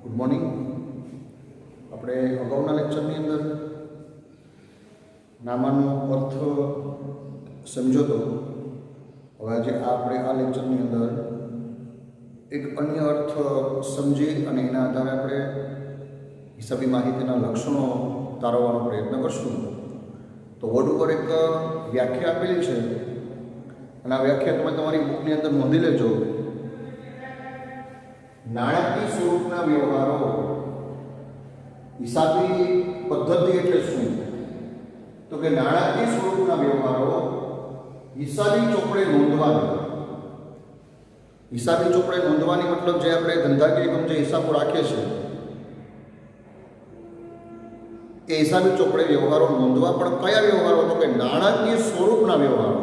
Good morning. આપણે અગાઉના લેક્ચરની અંદર નામાનો અર્થ સમજો તો હવે આજે આપણે આ લેક્ચરની અંદર એક અન્ય અર્થ સમજી અને એના આધારે આપણે હિસાબી માહિતીના લક્ષણો તારવવાનો પ્રયત્ન કરશું. તો વર્ડ ઉપર એક વ્યાખ્યા આપેલી છે અને આ વ્યાખ્યા તમે તમારી બુકની અંદર નોંધી લેજો. નાણાકીય સ્વરૂપના વ્યવહારો હિસાબી પદ્ધતિ એટલે શું? તો કે નાણાકીય સ્વરૂપના વ્યવહારો હિસાબી ચોપડે નોંધવાના. હિસાબી ચોપડે નોંધવાની મતલબ જે આપણે ધંધાકીય એકમ જે હિસાબો રાખીએ છીએ એ હિસાબી ચોપડે વ્યવહારો નોંધવા. પણ કયા વ્યવહારો? તો કે નાણાકીય સ્વરૂપના વ્યવહારો.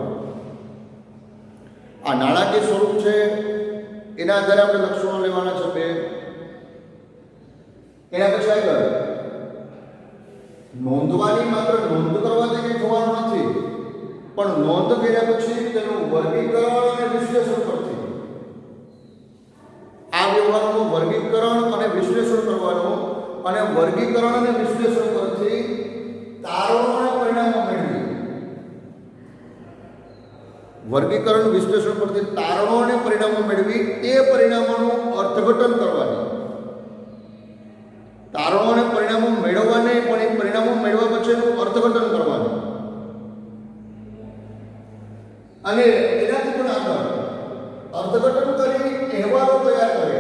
આ નાણાકીય સ્વરૂપ છે એના આધારે આપણે લક્ષણો લેવાના છે બે. એના પછી આગળ નોંધવાની માત્ર નોંધ કરવાથી કંઈ થવાનું નથી, પણ નોંધ કર્યા પછી તેનું વર્ગીકરણ અને વિશ્લેષણ કરતી. આ વ્યવહારોનું વર્ગીકરણ અને વિશ્લેષણ કરવાનું અને વર્ગીકરણ અને વિશ્લેષણ કરતી તારણો અને પરિણામો મેળવી. વર્ગીકરણ વિશ્લેષણ પરથી તારણો અને પરિણામો મેળવી તે પરિણામોનું અર્થઘટન કરવાની. તારણો અને પરિણામો મેળવવાને પણ એ પરિણામો મેળવ્યા પછીનું અર્થઘટન કરવાનું અને એનાથી પણ આગળ અર્થઘટન કરી અહેવાલો તૈયાર કરે.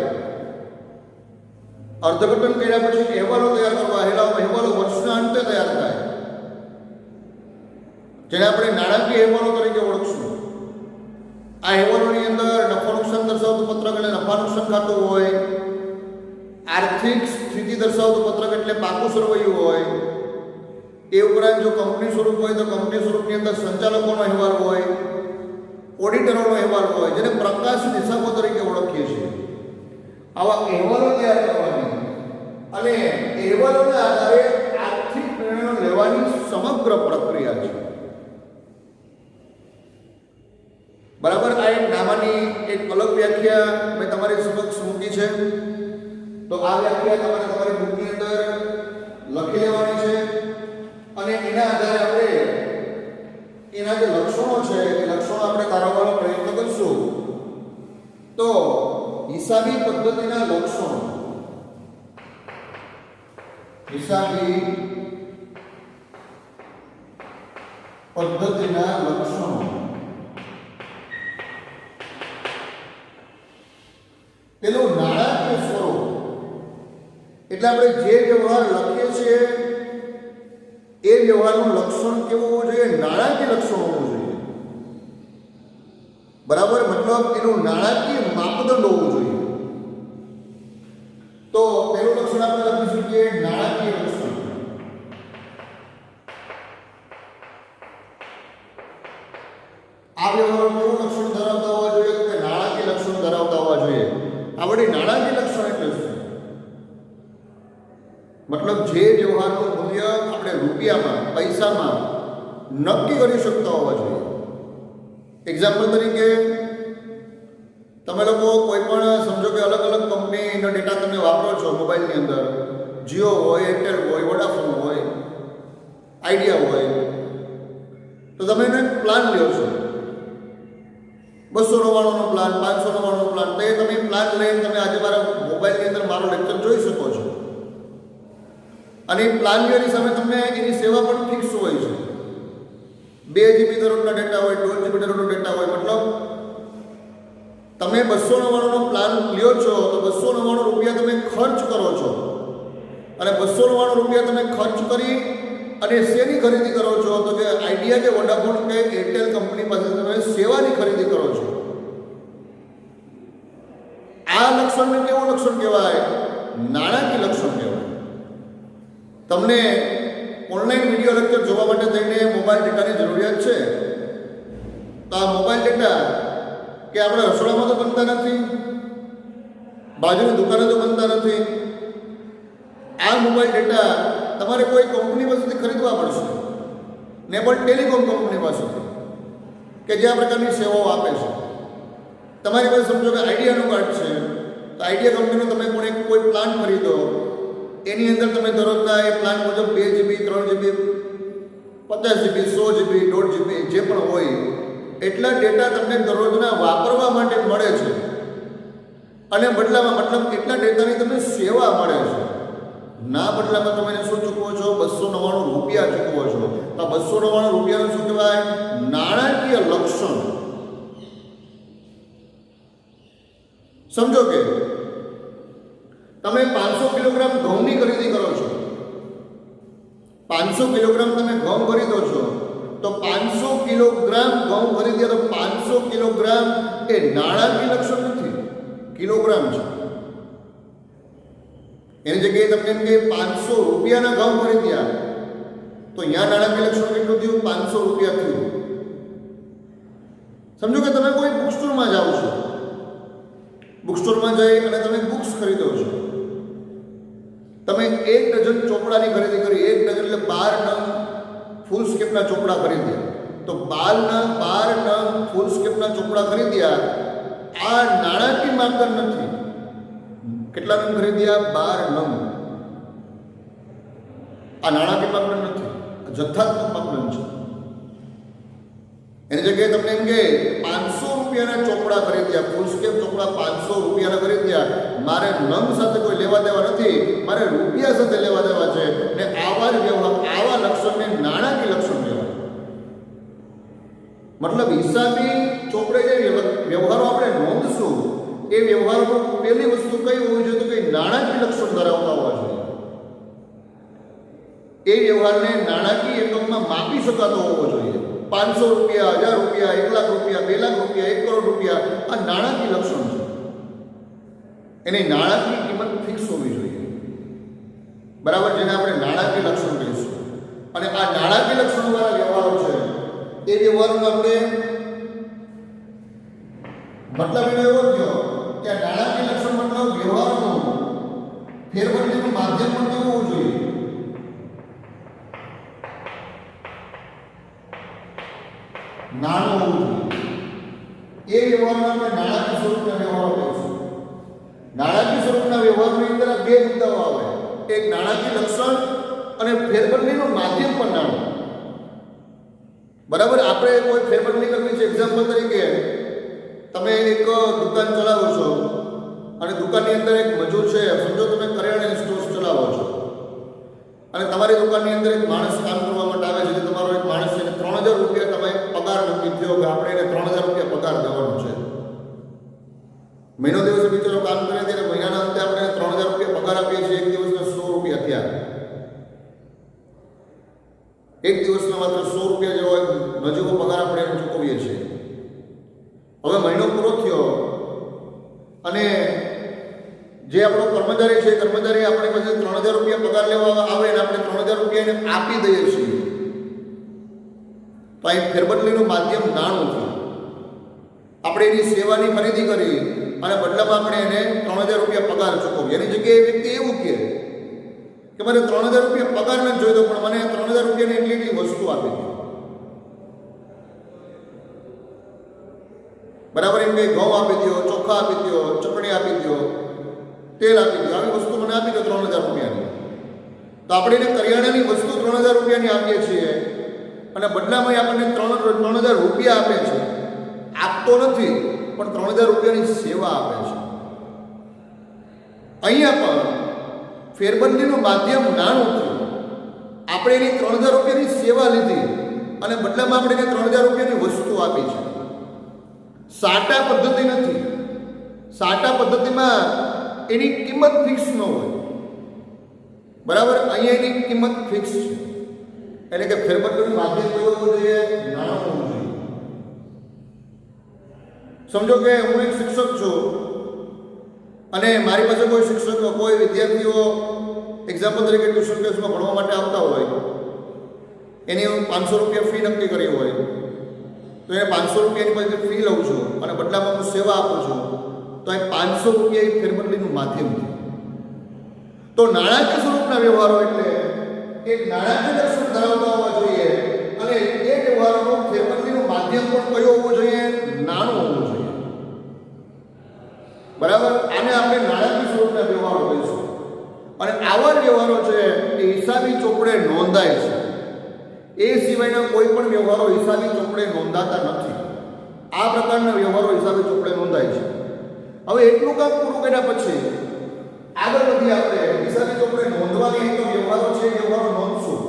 અર્થઘટન કર્યા પછી અહેવાલો તૈયાર કરવા. અહેવાલો વર્ષના અંતે તૈયાર થાય જેને આપણે નાણાકીય અહેવાલો તરીકે ઓળખશું. આ અહેવાલોની અંદર નફા નુકસાન દર્શાવતું પત્રક એટલે નફા નુકસાન ખાતું હોય, આર્થિક સ્થિતિ દર્શાવતું પત્રક એટલે પાકું સરવૈયું હોય, એ ઉપરાંત જો કંપની સ્વરૂપ હોય તો કંપની સ્વરૂપની અંદર સંચાલકોનો અહેવાલ હોય, ઓડિટરોનો અહેવાલ હોય, જેને પ્રકાશિત હિસાબો તરીકે ઓળખીએ છીએ. આવા અહેવાલો તૈયાર કરવાની અને અહેવાલોના આધારે આર્થિક નિર્ણયો લેવાની સમગ્ર પ્રક્રિયા છે. બરાબર. આ એક નામાની એક અલગ વ્યાખ્યા મેં તમારી સમક્ષ મૂકી છે. તો આ વ્યાખ્યા તમારે તમારી બુકની અંદર લખી લેવાની છે અને એના આધારે આપણે એના જે લક્ષણો છે એ લક્ષણો આપણે તારવવાનો પ્રયત્ન કરીશું. તો હિસાબી પદ્ધતિના લક્ષણો. હિસાબી પદ્ધતિના લક્ષણો. પેલું નાણાકીય સ્વરૂપ એટલે આપણે જે વ્યવહાર લખીએ છીએ એ વ્યવહારનું લક્ષણ કેવું હોવું જોઈએ? નાણાકીય લક્ષણ હોવું જોઈએ. બરાબર. મતલબ એનું નાણાકીય માપદંડ હોવું જોઈએ. તો પહેલું લક્ષણ આપણે લખી શકીએ નાણાકીય લક્ષણ. આ વ્યવહારો કેવું લક્ષણ ધરાવતા હોવા જોઈએ? તો કે નાણાકીય લક્ષણ ધરાવતા હોવા જોઈએ. આવડી નાણાકીય લક્ષણ એટલે શું? મતલબ જે વ્યવહારનું મૂલ્ય આપણે રૂપિયામાં પૈસામાં નક્કી કરી શકતા હોવા જોઈએ. એક્ઝામ્પલ તરીકે તમે લોકો કોઈ પણ સમજો કે અલગ અલગ કંપનીનો ડેટા તમે વાપરો છો મોબાઈલની અંદર. જીઓ હોય, એરટેલ હોય, વોડાફોન હોય, આઈડિયા હોય, તો તમે એને પ્લાન લ્યો છો 299નો પ્લાન, 599નો પ્લાન. તો એ તમે પ્લાન લઈને તમે આજે મારા મોબાઈલની અંદર મારો લેક્ચર જોઈ શકો છો અને એ પ્લાન લેવાની સામે તમને એની સેવા પણ ફિક્સ હોય છે. 2 GB દરરોજના ડેટા હોય, 2 GB દરરોજનો ડેટા હોય. મતલબ તમે 299નો પ્લાન લ્યો છો તો 299 રૂપિયા તમે ખર્ચ કરો છો અને 299 રૂપિયા તમે ખર્ચ કરી અને શેની ખરીદી કરો છો? તો કે આઈડિયા કે વોડાફોન કે એરટેલ કંપની પાસે તમે સેવાની ખરીદી કરો છો. આ લક્ષણને કેવું લક્ષણ કહેવાય? નાણાકીય લક્ષણ કહેવાય. તમને ઓનલાઈન વિડીયો લેક્ચર જોવા માટે થઈને મોબાઈલ ડેટાની જરૂરિયાત છે. તો આ મોબાઈલ ડેટા કે આપણે રસોડામાં તો બનતા નથી, બાજુની દુકાને તો બનતા નથી. આ મોબાઈલ ડેટા તમારે કોઈ કંપની પાસેથી ખરીદવા પડશે, ને પણ ટેલિકોમ કંપની પાસેથી કે જે આ પ્રકારની સેવાઓ આપે છે. તમારી પાસે સમજો કે આઈડિયાનું કાર્ડ છે, તો આઈડિયા કંપનીનો તમે કોઈ પ્લાન ખરીદો, એની અંદર તમે દરરોજના એ પ્લાન મુજબ 2 GB 3 GB 50 GB 100 GB 1.5 GB જે પણ હોય એટલા ડેટા તમને દરરોજના વાપરવા માટે મળે છે, અને બદલામાં મતલબ એટલા ડેટાની તમને સેવા મળે છે. ના બદલામાં તમે એને શું ચૂકવો છો? 299 રૂપિયા ચૂકવો છો. તો 299 રૂપિયાનું શું કહેવાય? નાણાકીય લક્ષણ. સમજો કે તમે 500 કિલોગ્રામ ઘઉંની ખરીદી કરો છો, 500 કિલોગ્રામ તમે ઘઉં ખરીદો છો, તો 500 કિલોગ્રામ ઘઉં ખરીદ્યા, તો 500 કિલોગ્રામ એ નાણાકીય લક્ષણ નથી, કિલોગ્રામ છે. એની જગ્યાએ તમને એમ કે 500 રૂપિયાના ઘઉં ખરીદ્યા, તો અહીંયા નાણાકીય લક્ષણ કેટલું થયું? 500 રૂપિયા થયું. સમજો કે તમે કોઈ બુક સ્ટોરમાં જાઓ છો, બુક સ્ટોરમાં જઈ અને તમે બુક્સ ખરીદો છો, તમે 1 ડઝન ચોપડાની ખરીદી કરી, 1 ડઝન એટલે 12 નંગ ફૂલ સ્કેપના ચોપડા ખરીદ્યા, તો 12 નંગ ફૂલ સ્કેપના ચોપડા ખરીદ્યા. આ નાણાકીય માપદંડ નથી. કેટલા નંગ ખરીદ્યા? 12 નંગ. આ નાણાકીય માપદંડ નથી, જથ્થાત્મક માપદંડ છે. એની જગ્યાએ તમને એમ કે 500 રૂપિયાના ચોપડા ખરીદ્યા, ફૂલ સ્કેપ ચોપડા 500 રૂપિયાના ખરીદ્યા, મારે નંગ સાથે કોઈ લેવા દેવા નથી, મારે રૂપિયા સાથે લેવા દેવા છે. ને આવા જ વ્યવહાર, આવા લક્ષણને નાણાકીય લક્ષણ કહેવાય. મતલબ હિસાબી ચોપડે જે વ્યવહારો આપણે નોંધશું, એ વ્યવહારમાં પહેલી વસ્તુ કઈ હોવી જોઈએ? તો કે નાણાકીય લક્ષણ ધરાવતા હોવા જોઈએ. એ વ્યવહારને નાણાકીય એકમમાં માપી શકાતો હોવો જોઈએ. 500 રૂપિયા, 1000 રૂપિયા, 1 લાખ રૂપિયા, 2 લાખ રૂપિયા, 1 કરોડ રૂપિયા, આ નાણાકીય લક્ષણ છે. એની નાણાકીય કિંમત ફિક્સ હોવી જોઈએ, બરાબર, જેને આપણે નાણાકીય લક્ષણ કહીશું. અને આ નાણાકીય લક્ષણવાળા વ્યવહારો છે, એ વ્યવહારોનો આપણે મતલબ એવો થયો કે આ નાણાકીય લક્ષણ મતલબ વ્યવહારનું ફેરબદલીનું માધ્યમ પણ કેવું હોવું જોઈએ? નાનું હોવું જોઈએ. એ વ્યવહારને આપણે નાણાકીય સ્વરૂપના વ્યવહારો કહીશું. નાણાકીય સ્વરૂપના વ્યવહારની અંદર આ 2 મુદ્દાઓ આવે, એક નાણાકીય લક્ષણ અને ફેરબદલીનું માધ્યમ પણ નાનું. બરાબર, આપણે કોઈ ફેરબદલી કરવી છે. એક્ઝામ્પલ તરીકે તમે એક દુકાન ચલાવો છો, અને દુકાનની અંદર એક મજૂર છે, સમજો તમે કરિયાણાની સ્ટોર્સ ચલાવો છો, અને તમારી દુકાનની અંદર એક માણસ કામ કરવા માટે આવે છે, જે તમારો એક માણસ છે, 3000 રૂપિયા તમે પગાર નક્કી થયો કે આપણે એને 3000 રૂપિયા પગાર દેવાનો છે. મહિનો દિવસે બિચારો કામ કરે, ત્યારે મહિનાના અંતે આપણે 3000 રૂપિયા પગાર આપીએ છીએ. એક દિવસના 100 રૂપિયા થયા, એક દિવસના માત્ર 100 રૂપિયા જેવો નજીવો પગાર આપણે એને ચૂકવીએ છીએ. હવે મહિનો પૂરો થયો, અને જે આપણો કર્મચારી છે, કર્મચારી આપણી પાસે 3000 રૂપિયા પગાર લેવા આવે, અને આપણે 3000 રૂપિયા એને આપી દઈએ છીએ, તો અહીં ફેરબદલીનું માધ્યમ નાનું છે. આપણે એની સેવાની ખરીદી કરી, અને બદલામાં આપણે એને 3000 રૂપિયા પગાર ચૂકવીએ. એની જગ્યાએ વ્યક્તિ એવું કહે કે મારે 3000 રૂપિયા પગાર નથી જોઈતો, પણ મને 3000 રૂપિયાની એટલી વસ્તુ આપી દે. બરાબર, એમ કે ઘઉં આપી દો, ચોખા આપી દો, ચટણી આપી દો, તેલ આપી દો, આવી વસ્તુ મને આપી દો 3000 રૂપિયાની. તો આપણે એને કરિયાણાની વસ્તુ 3000 રૂપિયાની આપીએ છીએ, અને બદલામાં આપણને 3000 રૂપિયા આપે છે. આપતો નથી, પણ 3000 રૂપિયાની સેવા આપે છે. અહીંયા પણ ફેરબદલીનું માધ્યમ નાનું છે. આપણે એની 3000 રૂપિયાની સેવા લીધી, અને બદલામાં આપણે એને 3000 રૂપિયાની વસ્તુ આપી છે. સાટા પદ્ધતિ નથી. સાટા પદ્ધતિમાં એની કિંમત ફિક્સ ન હોય, બરાબર. અહીંયા એની કિંમત ફિક્સ છે. એટલે કે ફેરબદલીનું માધ્યમ કયું હોવું જોઈએ? નાનું હોવું જોઈએ. સમજો કે હું એક શિક્ષક છું, અને મારી પાસે કોઈ શિક્ષક, કોઈ વિદ્યાર્થીઓ એક્ઝામ્પલ તરીકે ટ્યુશન ક્લાસમાં ભણવા માટે આવતા હોય, એની હું 500 રૂપિયા ફી નક્કી કરી હોય, તો એને 500 રૂપિયાની પાસેથી ફી લઉં છું, અને બદલામાં હું સેવા આપું છું, તો એ 500 રૂપિયા એ ફેરબદલીનું માધ્યમ છે. તો નાણાકીય સ્વરૂપના વ્યવહારો એટલે એક નાણાકીય લક્ષણ ધરાવતા હોવા જોઈએ, અને એ વ્યવહારોનો ફેરબદલીનું માધ્યમ પણ કયો હોવું જોઈએ? નાનું હોવું જોઈએ. બરાબર. આને આપણે નાણાકીય સ્વરૂપના વ્યવહારો કહીશું. અને આવા જ વ્યવહારો છે એ હિસાબી ચોપડે નોંધાય છે. એ સિવાયના કોઈ પણ વ્યવહારો હિસાબી ચોપડે નોંધાતા નથી. આ પ્રકારના વ્યવહારો હિસાબી ચોપડે નોંધાય છે. હવે એટલું કામ પૂરું કર્યા પછી આગળ વધી આપણે હિસાબી ચોપડે નોંધવાની તો વ્યવહારો છે, વ્યવહારો નોંધશું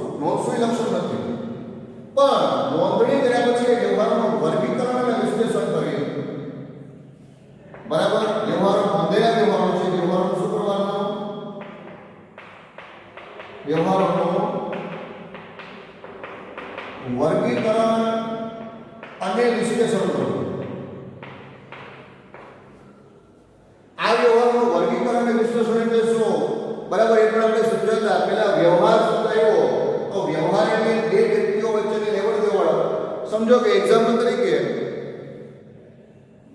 એ લક્ષણ નથી, પણ નોંધણી કર્યા પછી વ્યવહારોનું વર્ગીકરણ અને વિશ્લેષણ કરીએ. બરાબર. વ્યવહારો નોંધેલા વ્યવહારો છે, વ્યવહારોનું શું કરવાનું? વ્યવહારોનું વર્ગીકરણ અને વિશ્લેષણ કરવું. આ વ્યવહારનું વર્ગીકરણ અને વિશ્લેષણ એટલે શું? બરાબર. એ પણ આપણે સમજાતા પેલા વ્યવહાર સમજાયો તો વ્યવહાર એટલે બે વ્યક્તિઓ વચ્ચેની લેવડ દેવડ. સમજો કે એક્ઝામ્પલ તરીકે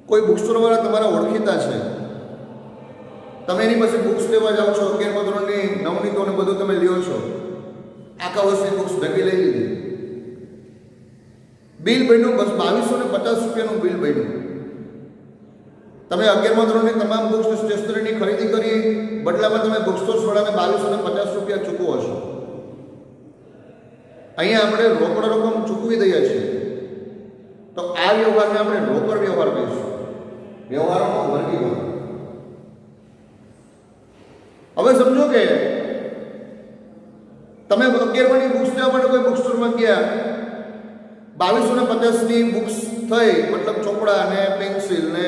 કોઈ બુક સ્ટોર વાળા તમારા ઓળખીતા છે, તમે એની પાસે બુક્સ લેવા જાઓ છો, 11મા ધોરણની નવનીતો ને બધું તમે લ્યો છો, આખા વર્ષની બુક્સ ભેગી લઈ લીધી, બિલ બન્યું બસ 2250 રૂપિયાનું બિલ બન્યું. તમે 11મા ધોરણની તમામ બુક્સ સ્ટેશનરીની ખરીદી કરી, બદલામાં તમે બુક સ્ટોર્સ વાળાને 2250 રૂપિયા ચૂકવો છો. અહીંયા આપણે રોકડ રકમ ચૂકવી દઈએ છીએ, તો આ વ્યવહારને આપણે રોકડ વ્યવહાર કહીશું. વ્યવહારોનો વર્ગીકરણ. હવે સમજો કે તમે 11માની બુક્સ લેવા માટે કોઈ બુક સ્ટોરમાં ગયા, 2250ની બુક્સ થઈ, મતલબ ચોપડા ને પેન્સિલ ને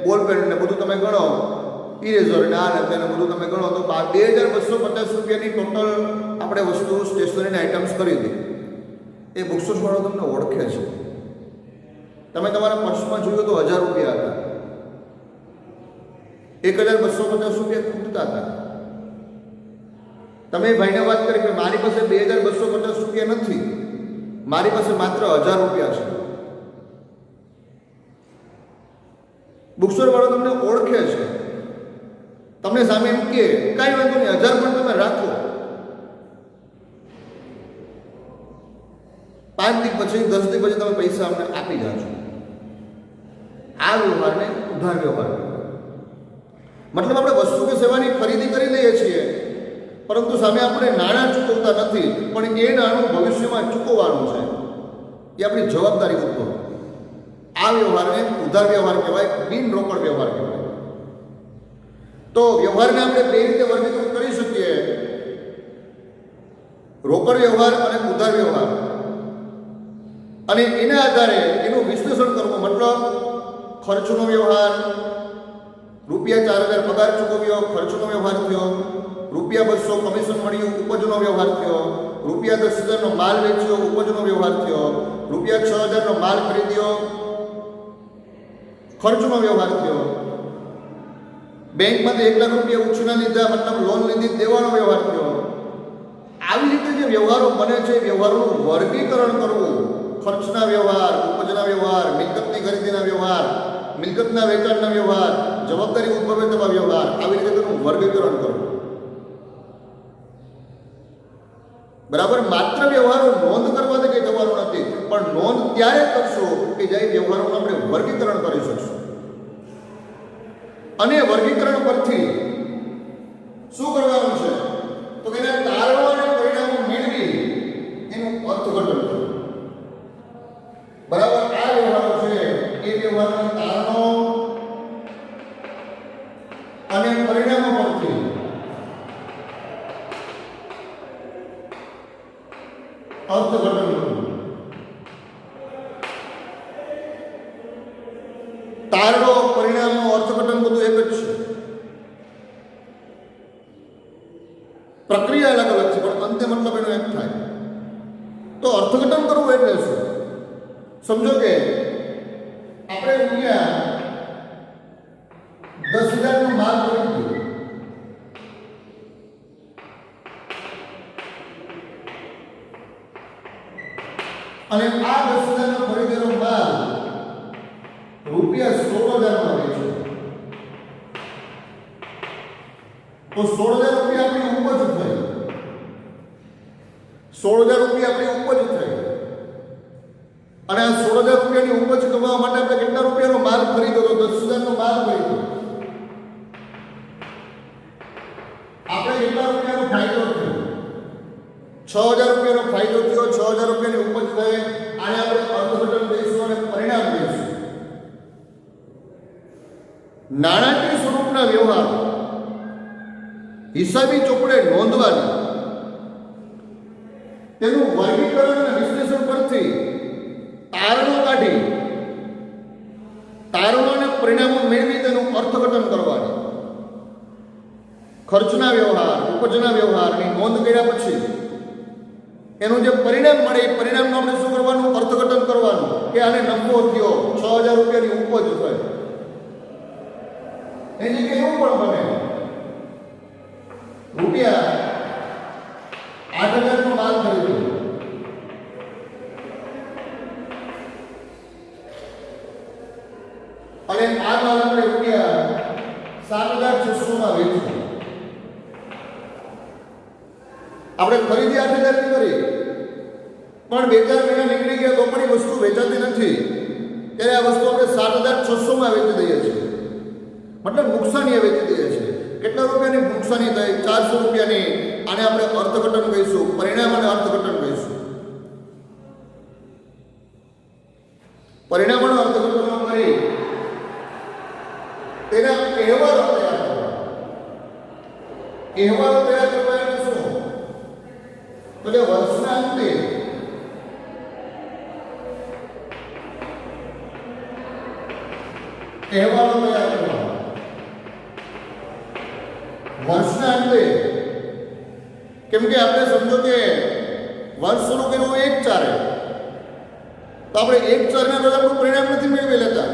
બોલપેન ને બધું તમે ગણો, ઇરેઝર ને આ ને તેને બધું તમે ગણો, તો 2250 રૂપિયાની ટોટલ આપણે વસ્તુ સ્ટેશનરીની આઇટમ્સ કરી હતી. એ બુક સ્ટોર વાળો તમને ઓળખે છે. તમે તમારા પર્સમાં જોયું તો 1000 રૂપિયા હતા, 1250 રૂપિયા ખૂટતા હતા. તમે ભાઈને વાત કરી કે મારી પાસે 2250 રૂપિયા નથી, મારી પાસે માત્ર 1000 રૂપિયા છે. બુકસ્ટોર વાળો તમને ઓળખે છે, તમને સામે એમ કે કાંઈ વાંધો નહીં, 1000 પણ તમે રાખો, 5 દી પછી 10 દી પછી તમે પૈસા અમને આપી જાજો. આ વ્યવહારને ઉધાર વ્યવહાર. મતલબ આપણે વસ્તુ કે સેવાની ખરીદી કરી લઈએ છીએ, પરંતુ સામે આપણે નાણાં ચૂકવતા નથી, પણ એ નાણું ભવિષ્યમાં ચૂકવવાનું છે, એ આપણી જવાબદારી ઉપર. આ વ્યવહારને ઉધાર વ્યવહાર કહેવાય, બિન રોકડ વ્યવહાર કહેવાય. તો વ્યવહારને આપણે બે રીતે વર્ગીકૃત કરી શકીએ: રોકડ વ્યવહાર અને ઉધાર વ્યવહાર. અને એના આધારે એનું વિશ્લેષણ કરવું. મતલબ ખર્ચનો વ્યવહાર, ₹4000 પગાર ચૂકવ્યો, ખર્ચનો વ્યવહાર થયો. ₹200 કમિશન મળ્યું, ઉપજનો વ્યવહાર થયો. ₹10,000નો માલ વેચ્યો, ઉપજનો વ્યવહાર થયો. ₹6000નો માલ ખરીદ્યો, ખર્ચનો વ્યવહાર થયો. બેંકમાંથી 1 લાખ રૂપિયા ઉછીના લીધા, મતલબ લોન લીધી, દેવાનો વ્યવહાર થયો. આવી રીતે જે વ્યવહારો બને છે, વ્યવહારોનું વર્ગીકરણ કરવું. ખર્ચના વ્યવહાર, ઉપજના વ્યવહાર, મિલકતની ખરીદીના વ્યવહાર, મિલકતના વેચાણના વ્યવહાર, જવાબદારી ઉદ્ભવે તેવા વ્યવહાર, આવી રીતે તેનું વર્ગીકરણ કરવું. બરાબર. માત્ર વ્યવહારો નોંધ કરવાથી કંઈ થવાનું નથી, પણ નોંધ ત્યારે કરશો કે જ્યારે વ્યવહારોનું આપણે વર્ગીકરણ કરી શકશું. અને વર્ગીકરણ પરથી શું કરવાનું છે? તો કે તારણો અને પરિણામો મેળવી એનું અર્થઘટન કરવું. બરાબર. આ વ્યવહારો છે એ વ્યવહારના તારણો અને પરિણામો પરથી અર્થઘટન કરવું. તારણો, પરિણામો, અર્થઘટન બધું એક જ છે. પ્રક્રિયા અલગ અલગ છે, પણ અંતે મતલબ એનો એક થાય. તો અર્થઘટન કરવું એટલે શું? સમજો કે આપણે ₹10,000નો માલ ખરીદ્યો, અને આ 10,000નો ખરીદેલો માલ ₹16,000માં વેચ્યો, તો 16,000 રૂપિયા આપણી ઉપજ થઈ. 16,000 રૂપિયા આપણી ઉપજ થઈ. અને આ 16,000 રૂપિયાની ઉપજ કમાવા માટે આપણે કેટલા રૂપિયાનો માલ ખરીદ્યો? તો 10,000નો માલ ખરીદ્યો. આપણે કેટલા રૂપિયાનો ફાયદો થયો? 6000 રૂપિયાનો ફાયદો થયો, 6000 રૂપિયાની ઉપજ થઈ. આને આપણે અર્થઘટન દઈશું અને પરિણામ દઈશું. નાણાકીય સ્વરૂપના વ્યવહાર હિસાબી ચોપડે નોંધવાની, તેનું વર્ગીકરણ અને વિશ્લેષણ પરથી તારણો કાઢી તારણો અને પરિણામો મેળવી તેનું અર્થઘટન કરવાની. ખર્ચના વ્યવહાર, ઉપજના વ્યવહારની નોંધ કર્યા પછી એનું જે પરિણામ મળે એ પરિણામનું આપણે શું કરવાનું? અર્થઘટન કરવાનું કે આને નફો થયો, 6000 રૂપિયાની ઉપજ થઈ. એની જગ્યાએ એવું પણ બને રૂપિયા 8000 નો માલ ખરીદ્યો, અને આ માલ આપણે રૂપિયા 7600 માં વેચ્યો. આપણે ખરીદી 8000 ની કરી, પણ 2-4 મહિના નીકળી ગયા તો પણ એ વસ્તુ વેચાતી નથી. ત્યારે આ વસ્તુ આપણે 7600 માં વેચી દઈએ છીએ, મતલબ નુકસાની વેચી દઈએ છીએ. કેટલા રૂપિયાની નુકસાની થઈ? 400 રૂપિયાની. આને આપણે અર્થઘટન કહીશું, પરિણામ અને અર્થઘટન કહીશું. પરિણામ અને અર્થઘટન કરી તેના અહેવાલો તૈયાર કરવા. અહેવાલો તૈયાર કરવા એટલે શું? તો કે વર્ષના અંતે અહેવાલો તૈયાર કરવા. વર્ષના અંતે, કેમ કે આપણે સમજો કે વર્ષ શરૂ કર્યું 1/4, તો આપણે 1/4 રોજ આપણું પરિણામ નથી મેળવી લેતા.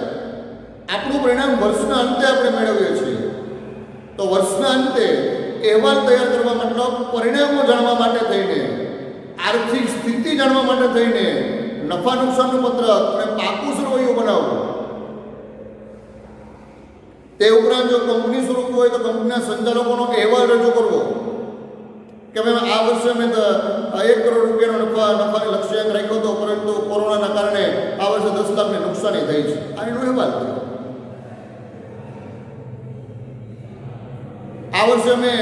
આપણું પરિણામ વર્ષના અંતે આપણે મેળવીએ છીએ. તો વર્ષના અંતે અહેવાલ તૈયાર કરવા, મતલબ પરિણામો જાણવા માટે થઈને, આર્થિક સ્થિતિ જાણવા માટે થઈને નફા નુકસાનનું પત્રક અને પાકું સરવૈયું બનાવવું. તે ઉપરાંત જો કંપની શરૂ હોય તો કંપનીના સંચાલકોનો અહેવાલ રજૂ કરવો કે ભાઈ આ વર્ષે અમે 1 કરોડ રૂપિયાનો નફાની લક્ષ્યાંક રાખ્યો હતો, પરંતુ કોરોનાના કારણે આ વર્ષે 10 લાખની નુકસાની થઈ છે. આ એનો અહેવાલ થયો. આ વર્ષે અમે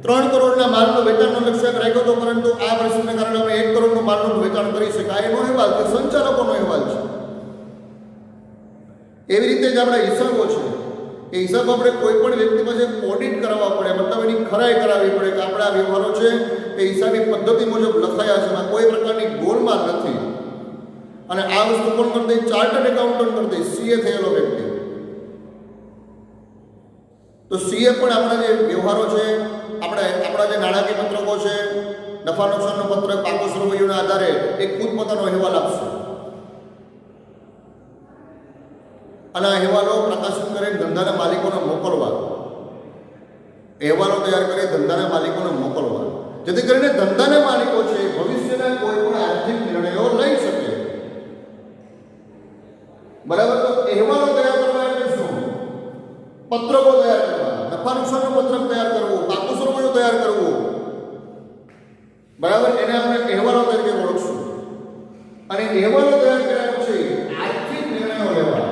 3 કરોડના માલનું વેચાણનો લક્ષ્યાંક રાખ્યો હતો, પરંતુ આ પરિસ્થિતિને કારણે અમે 1 કરોડનું માલનું વેચાણ કરી શકાય. એનો અહેવાલ છે, સંચાલકોનો અહેવાલ છે. એવી રીતે જ આપણા હિસાબો છે, એ હિસાબ આપણે કોઈ પણ વ્યક્તિ પાસે ઓડિટ કરાવવા પડે, મતલબ એની ખરાઈ કરાવવી પડે કે આપણા વ્યવહારો છે એ હિસાબી પદ્ધતિ મુજબ લખાયા છે, એમાં કોઈ પ્રકારની ગોલમાલ નથી. અને આ વસ્તુ કોણ કરી દે? ચાર્ટર્ડ એકાઉન્ટન્ટ કરી દે, સીએ થયેલો વ્યક્તિ. તો સીએ પણ આપણા જે વ્યવહારો છે, આપણા જે નાણાકીય પત્રકો છે, નફા નુકસાનનું પત્રક, પાકો સરવૈયાના આધારે એક ખુદ પોતાનો અહેવાલ આપશે. અને આ અહેવાલો પ્રકાશિત કરીને ધંધાના માલિકોને મોકલવા. અહેવાલો તૈયાર કરી ધંધાના માલિકોને મોકલવા, જેથી કરીને ધંધાના માલિકો છે ભવિષ્યના કોઈ પણ આર્થિક નિર્ણયો લઈ શકે. બરાબર? તો અહેવાલો તૈયાર કરવા એટલે શું? પત્રકો તૈયાર કરવા, નફા નુકસાનનું પત્રક તૈયાર કરવું, પાકું સરવૈયું તૈયાર કરવું. બરાબર? એને આપણે અહેવાલો તરીકે ઓળખશું. અને અહેવાલો તૈયાર કર્યા પછી આર્થિક નિર્ણયો લેવા.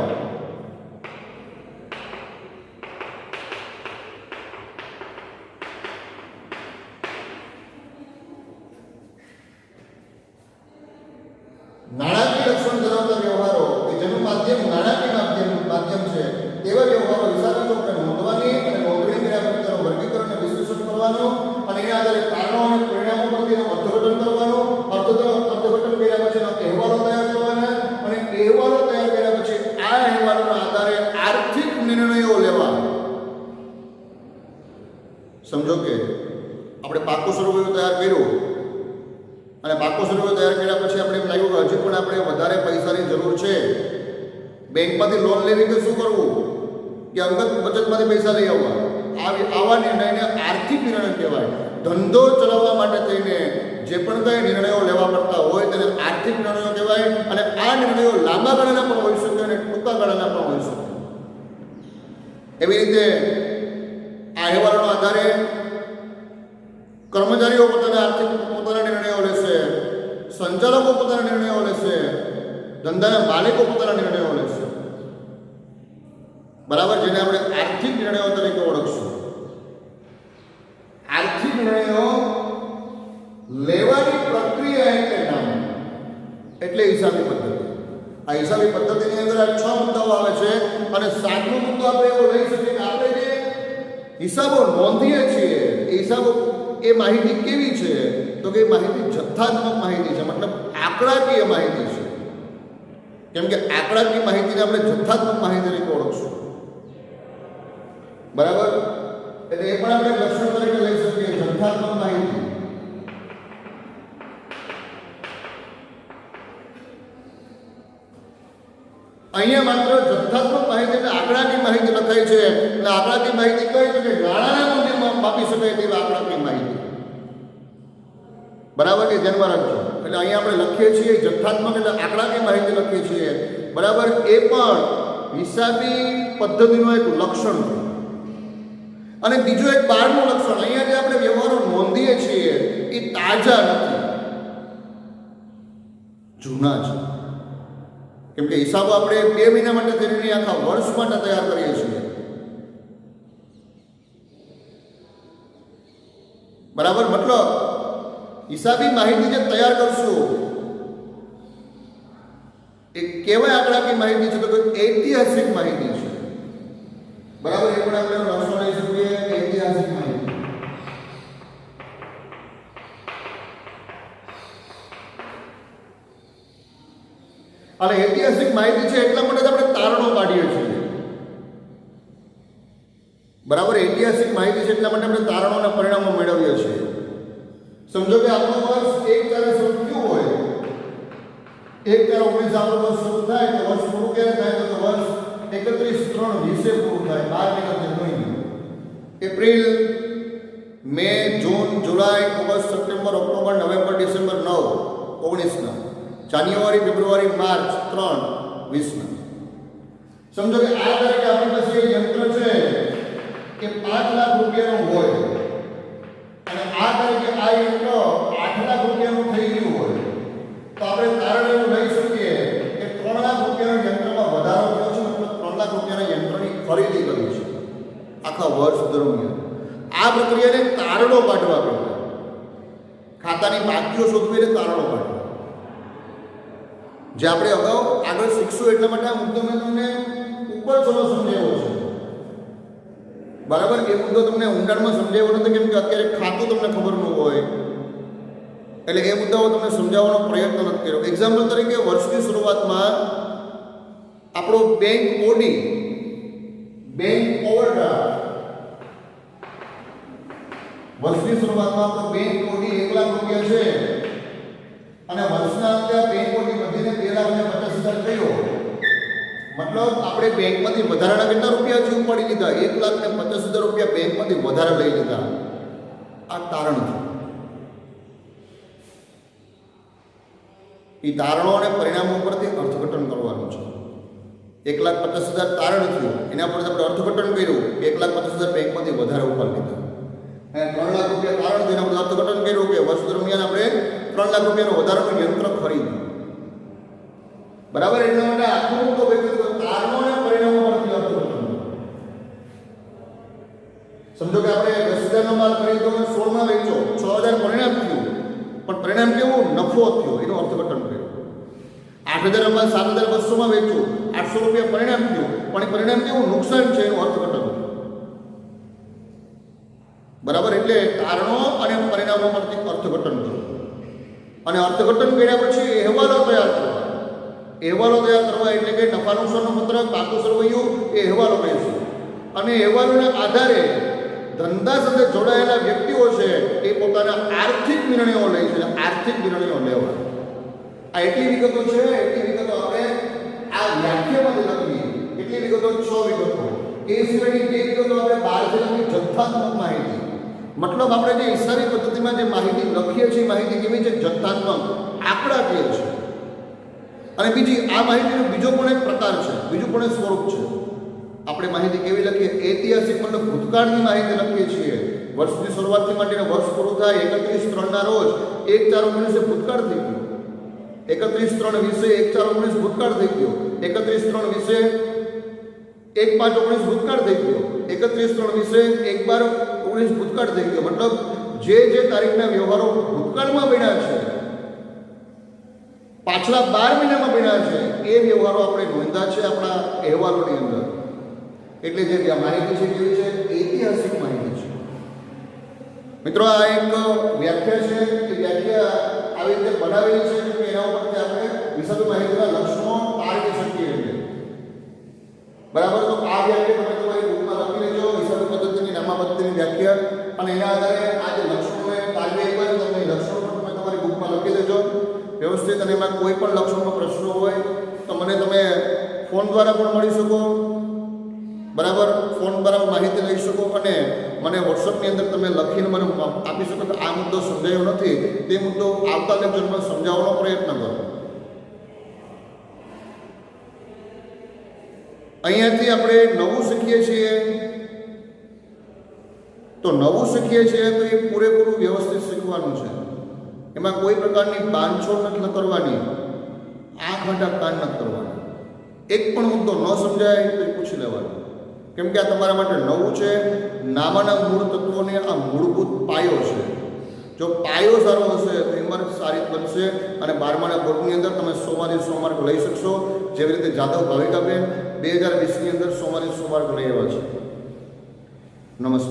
નાણાકીય લક્ષણ ધરાવતા વ્યવહારો કે જેનું માધ્યમ નાણાકીય માધ્યમ છે, તેવા વ્યવહારો હિસાબી ચોપડે નોંધવાની અને નોંધણી કર્યા પછી તેનું વર્ગીકરણ અને વિશ્લેષણ કરવાનું, અને એના આધારે કારણો અને પરિણામો પરથી એનું અર્થઘટન કરવાનું. અર્થઘટન કર્યા પછી અહેવાલો તૈયાર કરવાના, અને અહેવાલો તૈયાર કર્યા પછી આ અહેવાલોના આધારે આર્થિક નિર્ણયો લેવા. સમજો કે આપણે પાકું સરવૈયું તૈયાર કર્યું, અને પાકો સરવૈયો તૈયાર કર્યા પછી આપણે એમ લાગ્યું કે હજી પણ આપણે વધારે પૈસાની જરૂર છે, બેંકમાંથી લોન લેવી કે શું કરવું, કે અંગત બચતમાંથી પૈસા લઈ આવવા. આવા નિર્ણયને આર્થિક નિર્ણય કહેવાય. ધંધો ચલાવવા માટે થઈને જે પણ કંઈ નિર્ણયો લેવા પડતા હોય તેને આર્થિક નિર્ણયો કહેવાય. અને આ નિર્ણયો લાંબા ગાળાના પણ હોઈ શકે અને ટૂંકા ગાળાના પણ હોઈ શકે. એવી રીતે આ અહેવાલોના આધારે કર્મચારીઓ પોતાના નિર્ણયો લેશે, સંચાલકો પોતાના નિર્ણયો લેશે, ધંધાના માલિકો પોતાના નિર્ણયો લેશે. બરાબર? જેને આપણે આર્થિક નિર્ણયો તરીકે ઓળખશું. હિસાબી પદ્ધતિની અંદર આ 6 મુદ્દાઓ આવે છે અને 7મો મુદ્દો આપણે એવો લઈ શકીએ કે આપણે જે હિસાબો નોંધીએ છીએ એ હિસાબો એ માહિતી કેવી છે તો કે માહિતી જથ્થાત્મક માહિતી છે, મતલબ આંકડાકીય માહિતી છે. કેમ કે આંકડાકીય માહિતીને આપણે જથ્થાત્મક માહિતી તરીકે ઓળખશું. બરાબર, એટલે એ પણ આપણે લક્ષણ તરીકે લઈ શકીએ જથ્થાત્મક માહિતી. અહીંયા માત્ર જથ્થાત્મક માહિતી એટલે આંકડાકીય માહિતી લખાય છે. એટલે આંકડાકીય માહિતી કઈ છે કે નાણાંના મૂલ્યમાં માપી શકાય તેવી આંકડાકીય માહિતી. બરાબર, કે ધ્યાનમાં રાખજો. એટલે અહીંયા આપણે લખીએ છીએ જથ્થાત્મક એટલે આંકડાકીય માહિતી લખીએ છીએ. બરાબર, એ પણ હિસાબી પદ્ધતિનું એક લક્ષણ છે. અને બીજું એક બહારનું લક્ષણ, અહીંયા જે આપણે વ્યવહારો નોંધીએ છીએ એ તાજા નથી, જૂના છે. કેમ કે હિસાબો આપણે 2 મહિના માટે તેની આખા વર્ષ માટે તૈયાર કરીએ છીએ. બરાબર, મતલબ હિસાબી માહિતી જે તૈયાર કરશું એ કેવાય આંકડાકીય માહિતી છે તો કોઈ ઐતિહાસિક માહિતી છે. બરાબર, એ પણ આપણે લક્ષણ લઈ શકીએ ઐતિહાસિક માહિતી. અને ઐતિહાસિક માહિતી છે એટલા માટે જ આપણે તારણો કાઢીએ છીએ. બરાબર, ઐતિહાસિક માહિતી છે એટલા માટે આપણે તારણો અને પરિણામો મેળવીએ છીએ. સમજો કે આપણું વર્ષ 1/4 શરૂ થયું હોય, 1/4/19 આપણું વર્ષ શરૂ થાય તો વર્ષ પૂરું ક્યારે થાય તો વર્ષ 31/3/20 પૂરું થાય. 12 મહિના, એપ્રિલ, મે, જૂન, જુલાઈ, August, September, October, November, December 9/19 January, February, March 3/20. સમજો કે આ તારીખે આપણી પાસે એક યંત્ર છે કે 5 લાખ રૂપિયાનું હોય અને આ તારીખે આ યંત્ર 8 લાખ રૂપિયાનું થઈ ગયું હોય તો આપણે તારણ એવું લઈ શકીએ કે 3 લાખ રૂપિયાના યંત્રમાં વધારો થયો છે, મતલબ 3 લાખ રૂપિયાના યંત્રની ખરીદી કરી છે આખા વર્ષ દરમિયાન. આ પ્રક્રિયાને તારણો કાઢવા કહેવાય. ખાતાની બાકીઓ શોધવી એટલે તારણો કાઢવા, જે આપણે અગાઉ આગળ શીખશું. એટલા માટે આ મુદ્દો મેં તમને ઉપર થોડો સમજાવ્યો છે. બરાબર, એ મુદ્દો તમને ઊંડાણમાં સમજાવ્યો નથી કેમ કે અત્યારે ખાતું તમને ખબર ન હોય એટલે એ મુદ્દાઓ તમને સમજાવવાનો પ્રયત્ન નથી કર્યો. એક્ઝામ્પલ તરીકે વર્ષની શરૂઆતમાં આપણો બેંક ઓડી, બેંક ઓવરડ્રાફ્ટ, વર્ષની શરૂઆતમાં આપણો બેંક ઓડી 1 લાખ રૂપિયા છે અને વર્ષના અંતે બેંક ઓડી વધીને 2,50,000 થયો. મતલબ આપણે બેંકમાંથી વધારાના કેટલા રૂપિયા છે ઉપાડી લીધા? 1,50,000 રૂપિયા બેંકમાંથી વધારે લઈ લીધા. આ તારણ છે. એ તારણો અને પરિણામો પરથી અર્થઘટન કરવાનું છે. 1,50,000 તારણ થયું, એના પર આપણે અર્થઘટન કર્યું, 1,50,000 બેંકમાંથી વધારે ઉપાડી લીધા. અને 3 લાખ રૂપિયા તારણ થયું, એના પર અર્થઘટન કર્યું કે વર્ષ દરમિયાન આપણે 3 લાખ રૂપિયાનું વધારાનું યંત્ર ખરીદ્યું. બરાબર, એટલા માટે આખું તો તારણો અને પરિણામો પરથી અર્થઘટન. સમજો કે આપણે 10,000નો માલ ખરીદ્યો અને 16માં વેચો, 6,000 પરિણામ થયું, પણ પરિણામ કેવું? નફો થયો, એનું અર્થઘટન કર્યું. 8,000 માલ 7,200માં વેચ્યું, 800 રૂપિયા પરિણામ થયું, પણ એ પરિણામ કેવું? નુકસાન છે, એનું અર્થઘટન કર્યું. બરાબર, એટલે તારણો અને પરિણામો પરથી અર્થઘટન કર્યું. અને અર્થઘટન કર્યા પછી અહેવાલો તૈયાર કરવા. અહેવાલો તૈયાર કરવા એટલે કે નફા નુકસાનનું પત્રક, પાકું સરવૈયું, એ અહેવાલો કહીશું. અને અહેવાલોના આધારે ધંધા સાથે જોડાયેલા વ્યક્તિઓ છે એ પોતાના આર્થિક નિર્ણયો લે છે. આર્થિક નિર્ણયો લેવા આ એટલી વિગતો છે, એટલી વિગતો આપણે આ વ્યાખ્યામાં લખીએ. એટલી વિગતો 6 વિગતો. એ સિવાયની 2 વિગતો આપણે 12 જણાની જથ્થાત્મક માહિતી. મતલબ આપણે જે હિસાબી પદ્ધતિમાં જે માહિતી લખીએ છીએ માહિતી કેવી છે? જથ્થાત્મક, આંકડાકીય છે. અને બીજી આ માહિતીનો બીજો પણ એક પ્રકાર છે, બીજું પણ એક સ્વરૂપ છે. આપણે માહિતી કેવી લખીએ? ઐતિહાસિક, મતલબ ભૂતકાળની માહિતી લખીએ છીએ. વર્ષની શરૂઆતથી માંડીને વર્ષ પૂરું થાય 31/3ના રોજ 1/4/19 ભૂતકાળ થઈ ગયો. 31/3/20 1/4/19 ભૂતકાળ થઈ ગયો. 31/3/20 1/5/19 ભૂતકાળ થઈ ગયો. 31/3/20 1/12/19 ભૂતકાળ થઈ ગયો. મતલબ જે તારીખના વ્યવહારો ભૂતકાળમાં બન્યા છે પાછલા 12 મહિનામાં બન્યા છે એ વ્યવહારો આપણે નોંધ્યા છે આપણા અહેવાલોની અંદર. એટલે જે માહિતી છે કેવી છે? ઐતિહાસિક માહિતી છે. મિત્રો, આ એક વ્યાખ્યા છે. એ વ્યાખ્યા આવી રીતે બનાવેલી છે કે એના ઉપરથી આપણે વિષય માહિતીના લક્ષણો તારવી શકીએ છીએ. બરાબર? તો આ વ્યાખ્યા તમે તમારી બુકમાં લખી લેજો, વિષય પદ્ધતિની નામાપદ્ધતિની વ્યાખ્યા, અને એના આધારે આ જે લક્ષણોને તારવી હોય તમે લક્ષણો પણ તમે તમારી બુકમાં લખી દેજો વ્યવસ્થિત. અને એમાં કોઈ પણ લક્ષણનો પ્રશ્ન હોય તો મને તમે ફોન દ્વારા પણ મળી શકો. બરાબર? ફોન દ્વારા માહિતી લઈ શકો અને મને વોટ્સઅપની અંદર તમે લખીને મને આપી શકો કે આ મુદ્દો સમજાયો નથી, તે મુદ્દો આવતા લેક્ચરમાં સમજાવવાનો પ્રયત્ન કરો. અહીંયાથી આપણે નવું શીખીએ છીએ. તો નવું શીખીએ છીએ તો એ પૂરેપૂરું વ્યવસ્થિત શીખવાનું છે. એમાં કોઈ પ્રકારની બાંધછોડ નથી કરવાની, આંખ આડા કાન નથી કરવાની. એક પણ મુદ્દો ન સમજાય તો એ પૂછી લેવાનો, કેમ કે આ તમારા માટે નવું છે. નામાના મૂળ તત્વોને આ મૂળભૂત પાયો છે. જો પાયો સારો હશે તો ઇમારત સારી બનશે અને 12માના બોર્ડની અંદર તમે 100માંથી 100 માર્ક લઈ શકશો. જેવી રીતે જાદવ ભાવિકાબેન 2020ની અંદર 100માંથી 100 માર્ક લઈ આવ્યા છે. નમસ્કાર.